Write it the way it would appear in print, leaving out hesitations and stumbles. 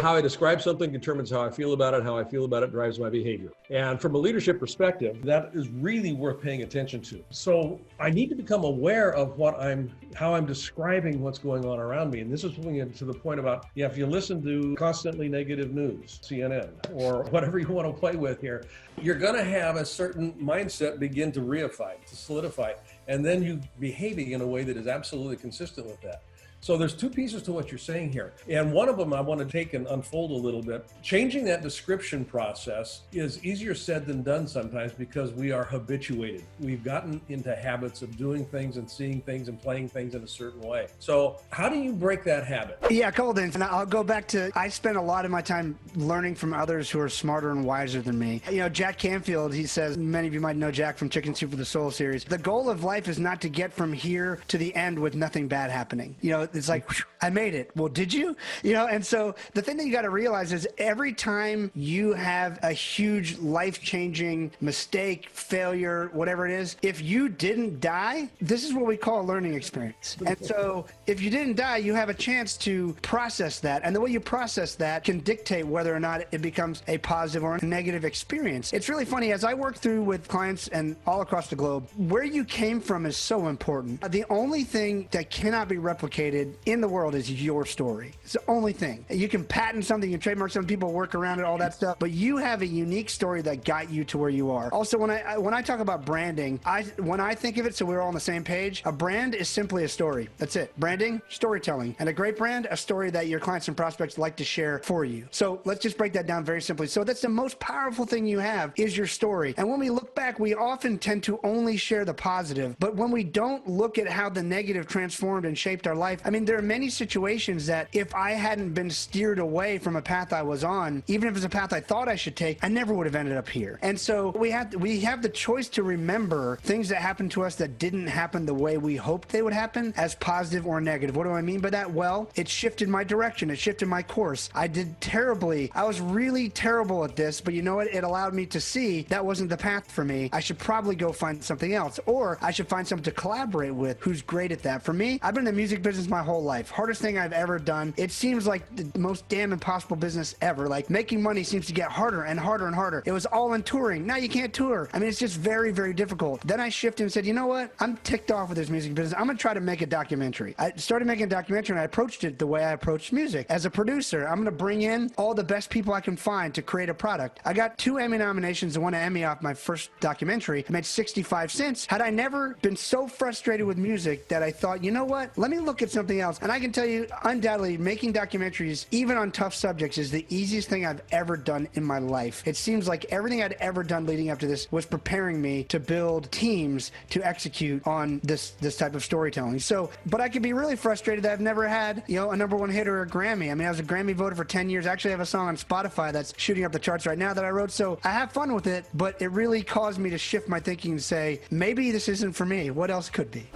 How I describe something determines how I feel about it. How I feel about it drives my behavior. And from a leadership perspective, that is really worth paying attention to. So I need to become aware of how I'm describing what's going on around me. And this is moving to the point about, if you listen to constantly negative news, CNN, or whatever you want to play with here, you're going to have a certain mindset begin to reify, to solidify, and then you behaving in a way that is absolutely consistent with that. So there's two pieces to what you're saying here. And one of them I want to take and unfold a little bit. Changing that description process is easier said than done sometimes because we are habituated. We've gotten into habits of doing things and seeing things and playing things in a certain way. So how do you break that habit? Yeah, a couple things. And I'll go back to, I spend a lot of my time learning from others who are smarter and wiser than me. You know, Jack Canfield, he says, many of you might know Jack from Chicken Soup for the Soul series. The goal of life is not to get from here to the end with nothing bad happening. You know, it's like, whew, I made it. Well, did you? You know, and so the thing that you got to realize is every time you have a huge life-changing mistake, failure, whatever it is, if you didn't die, this is what we call a learning experience. And so if you didn't die, you have a chance to process that. And the way you process that can dictate whether or not it becomes a positive or a negative experience. It's really funny, as I work through with clients and all across the globe, where you came from is so important. The only thing that cannot be replicated in the world is your story. It's the only thing. You can patent something, you can trademark something, people work around it, all that stuff, but you have a unique story that got you to where you are. Also, when I talk about branding, when I think of it, so we're all on the same page, a brand is simply a story. That's it. Branding, storytelling. And a great brand, a story that your clients and prospects like to share for you. So let's just break that down very simply. So that's the most powerful thing you have is your story. And when we look back, we often tend to only share the positive, but when we don't look at how the negative transformed and shaped our life, I mean, there are many situations that if I hadn't been steered away from a path I was on, even if it's a path I thought I should take, I never would have ended up here. And so we have the choice to remember things that happened to us that didn't happen the way we hoped they would happen as positive or negative. What do I mean by that? Well, it shifted my direction. It shifted my course. I did terribly. I was really terrible at this, but you know what? It allowed me to see that wasn't the path for me. I should probably go find something else, or I should find someone to collaborate with who's great at that. For me, I've been in the music business my whole life. Hardest thing I've ever done. It seems like the most damn impossible business ever. Like making money seems to get harder and harder and harder. It was all in touring. Now you can't tour. I mean, it's just very, very difficult. Then I shifted and said, you know what? I'm ticked off with this music business. I'm going to try to make a documentary. I started making a documentary and I approached it the way I approached music. As a producer, I'm going to bring in all the best people I can find to create a product. I got 2 Emmy nominations and won an Emmy off my first documentary. I made 65 cents. Had I never been so frustrated with music that I thought, you know what? Let me look at something else. And I can tell you, undoubtedly, making documentaries, even on tough subjects, is the easiest thing I've ever done in my life. It seems like everything I'd ever done leading up to this was preparing me to build teams to execute on this type of storytelling. So, but I could be really frustrated that I've never had, you know, a #1 hit or a Grammy. I mean, I was a Grammy voter for 10 years. I actually have a song on Spotify that's shooting up the charts right now that I wrote. So I have fun with it, but it really caused me to shift my thinking and say, maybe this isn't for me. What else could be?